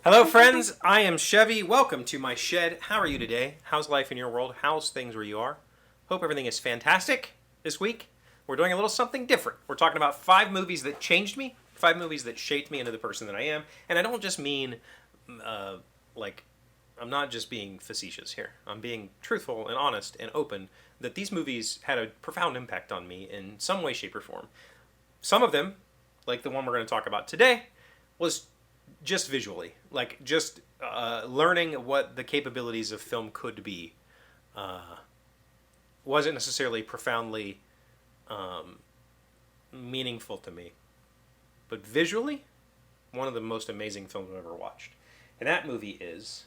Hello, friends. I am Chevy. Welcome to my shed. How are you today? How's life in your world? How's things where you are? Hope everything is fantastic this week. We're doing a little something different. We're talking about 5 movies that changed me, 5 movies that shaped me into the person that I am. And I don't just mean, like, I'm not just being facetious here. I'm being truthful and honest and open that these movies had a profound impact on me in some way, shape, or form. Some of them, like the one we're going to talk about today, was just visually, like just learning what the capabilities of film could be, wasn't necessarily profoundly meaningful to me, but visually, one of the most amazing films I've ever watched. And that movie is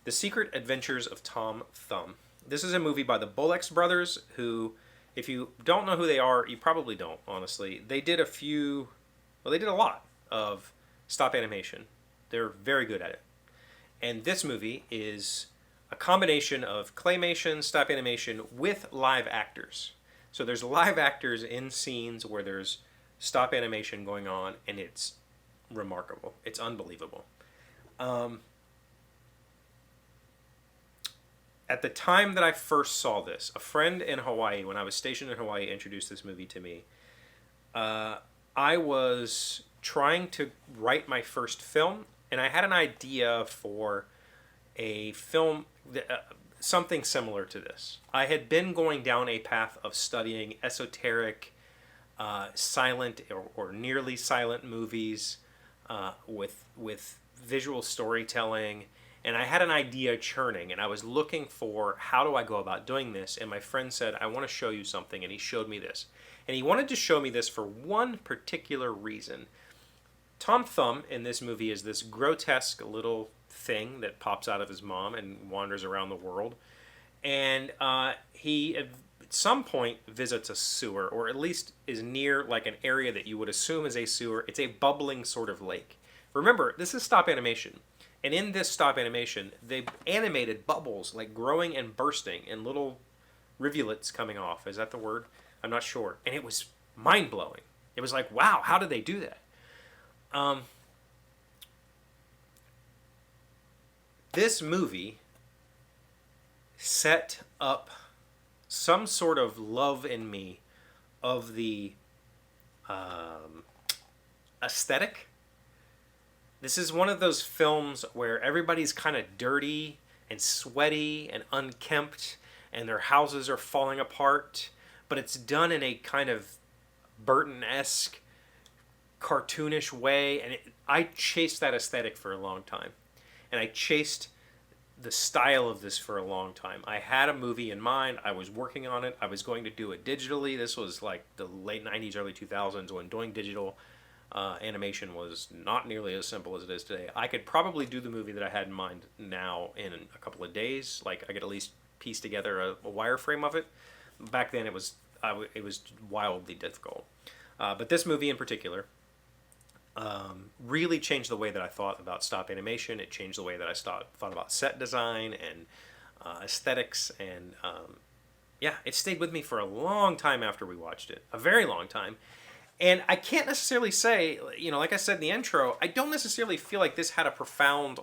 The Secret Adventures of Tom Thumb. This is a movie by the Bolex brothers, who, if you don't know who they are, you probably don't, honestly. They did they did a lot of stop animation. They're very good at it. And this movie is a combination of claymation, stop animation with live actors. So there's live actors in scenes where there's stop animation going on, and it's remarkable. It's unbelievable. At the time that I first saw this, a friend in Hawaii, when I was stationed in Hawaii, introduced this movie to me. I was trying to write my first film, and I had an idea for a film, something similar to this. I had been going down a path of studying esoteric, silent or nearly silent movies with visual storytelling, and I had an idea churning, and I was looking for how do I go about doing this, and my friend said, I want to show you something, and he showed me this. And he wanted to show me this for one particular reason. Tom Thumb in this movie is this grotesque little thing that pops out of his mom and wanders around the world. And he, at some point, visits a sewer, or at least is near like an area that you would assume is a sewer. It's a bubbling sort of lake. Remember, this is stop animation. And in this stop animation, they animated bubbles like growing and bursting and little rivulets coming off. Is that the word? I'm not sure. And it was mind-blowing. It was like, wow, how did they do that? This movie set up some sort of love in me of the aesthetic. This is one of those films where everybody's kind of dirty and sweaty and unkempt, and their houses are falling apart, but it's done in a kind of Burton-esque, cartoonish way, and I chased that aesthetic for a long time, and I chased the style of this for a long time. I had a movie in mind. I was working on it. I was going to do it digitally. This was like the late 90s, early 2000s, when doing digital animation was not nearly as simple as it is today. I could probably do the movie that I had in mind now in a couple of days. Like, I could at least piece together a wireframe of it. Back then, it was wildly difficult. But this movie in particular really changed the way that I thought about stop animation. It changed the way that I thought about set design and aesthetics. And yeah, it stayed with me for a long time after we watched it. A very long time. And I can't necessarily say, like I said in the intro, I don't necessarily feel like this had a profound,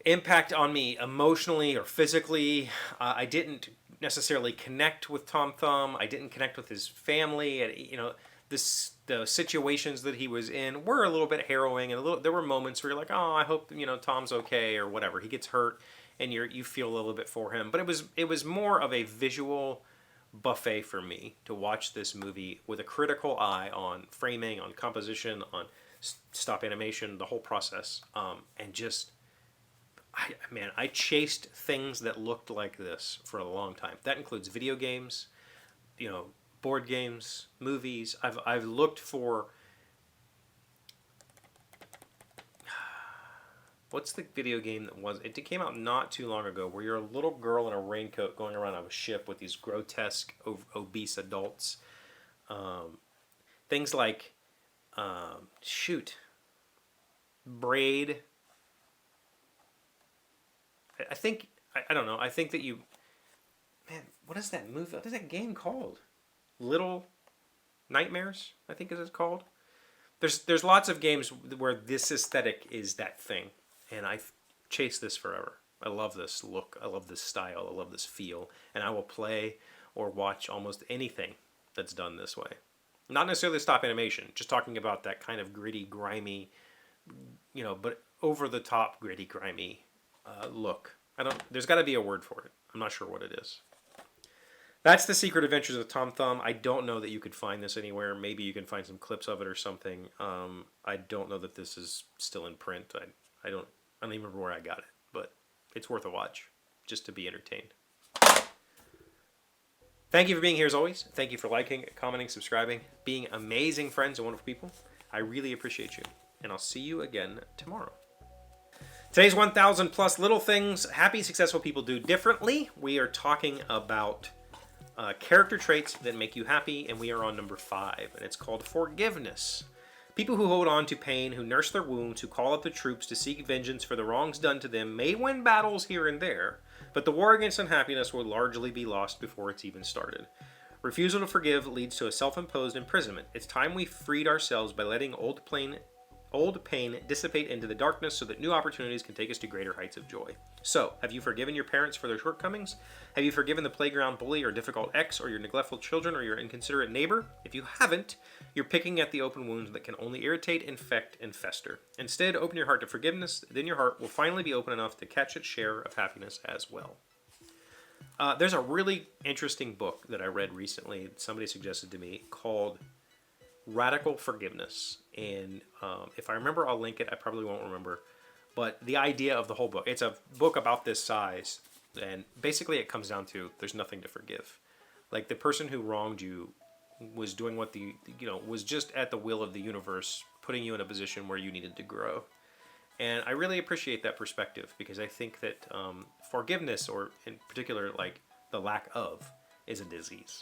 impact on me emotionally or physically. I didn't necessarily connect with Tom Thumb. I didn't connect with his family. The situations that he was in were a little bit harrowing, and there were moments where you're like, oh, I hope Tom's okay or whatever. He gets hurt, and you feel a little bit for him. But it was more of a visual buffet for me to watch this movie with a critical eye on framing, on composition, on stop animation, the whole process, and just. I chased things that looked like this for a long time. That includes video games, board games, movies. I've looked for what's the video game that was? It came out not too long ago where you're a little girl in a raincoat going around on a ship with these grotesque, obese adults. Things like, Braid. I think, I don't know, I think that man, what is that movie? What is that game called? Little Nightmares, I think is it's called. there's lots of games where this aesthetic is that thing, and I've chased this forever. I love this look. I love this style. I love this feel, and I will play or watch almost anything that's done this way. Not necessarily stop animation, just talking about that kind of gritty, grimy, but over the top, gritty, grimy look. There's got to be a word for it. I'm not sure what it is. That's The Secret Adventures of Tom Thumb. I don't know that you could find this anywhere. Maybe you can find some clips of it or something. I don't know that this is still in print. I don't even remember where I got it, but it's worth a watch just to be entertained. Thank you for being here as always. Thank you for liking, commenting, subscribing, being amazing friends and wonderful people. I really appreciate you, and I'll see you again tomorrow. Today's 1,000 plus little things happy, successful people do differently. We are talking about character traits that make you happy, and we are on number 5, and it's called forgiveness. People who hold on to pain, who nurse their wounds, who call up the troops to seek vengeance for the wrongs done to them may win battles here and there, but the war against unhappiness will largely be lost before it's even started. Refusal to forgive leads to a self-imposed imprisonment. It's time we freed ourselves by letting old pain dissipate into the darkness so that new opportunities can take us to greater heights of joy. So, have you forgiven your parents for their shortcomings? Have you forgiven the playground bully or difficult ex or your neglectful children or your inconsiderate neighbor? If you haven't, you're picking at the open wounds that can only irritate, infect, and fester. Instead, open your heart to forgiveness, then your heart will finally be open enough to catch its share of happiness as well. There's a really interesting book that I read recently, somebody suggested to me, called Radical Forgiveness. And if I remember, I'll link it. I probably won't remember. But the idea of the whole book, it's a book about this size, and basically it comes down to there's nothing to forgive. Like the person who wronged you was doing what was just at the will of the universe, putting you in a position where you needed to grow. And I really appreciate that perspective, because I think that forgiveness, or in particular like the lack of, is a disease.